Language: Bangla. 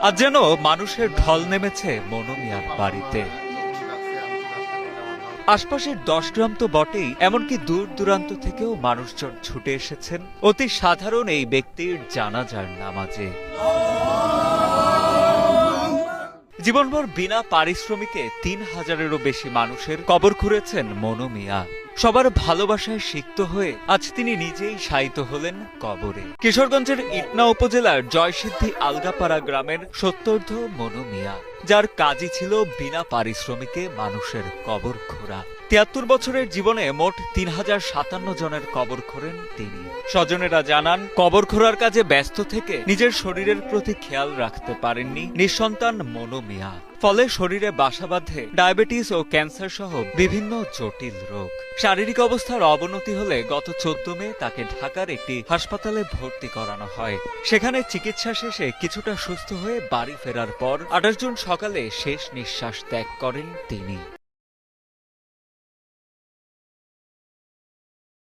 আজ যেন মানুষের ঢল নেমেছে মনু মিয়ার বাড়িতে। আশপাশের 10 গ্রাম তো বটেই, এমনকি দূর দূরান্ত থেকেও মানুষজন ছুটে এসেছেন অতি সাধারণ এই ব্যক্তির জানাজার নামাজে। জীবনভর বিনা পারিশ্রমিকে 3000-এরও বেশি মানুষের কবর খুঁড়েছেন মনু মিয়া। সবার ভালোবাসায় সিক্ত হয়ে আজ তিনি নিজেই শায়িত হলেন কবরে। কিশোরগঞ্জের ইটনা উপজেলার জয়সিদ্ধি আলগাপাড়া গ্রামের সত্তর্ধ মনু মিয়া, যার কাজই ছিল বিনা পারিশ্রমিকে মানুষের কবর খোঁড়া। 73 বছরের জীবনে মোট 3057 জনের কবর খোঁড়েন তিনি। স্বজনেরা জানান, কবর খোঁড়ার কাজে ব্যস্ত থেকে নিজের শরীরের প্রতি খেয়াল রাখতে পারেননি নিঃসন্তান মনু মিয়া। ফলে শরীরে বাসা বাঁধে ডায়াবেটিস ও ক্যান্সার সহ বিভিন্ন জটিল রোগ। শারীরিক অবস্থার অবনতি হলে গত 14 মে তাকে ঢাকার একটি হাসপাতালে ভর্তি করানো হয়। সেখানে চিকিৎসা শেষে কিছুটা সুস্থ হয়ে বাড়ি ফেরার পর 28 জুন সকালে শেষ নিঃশ্বাস ত্যাগ করেন তিনি।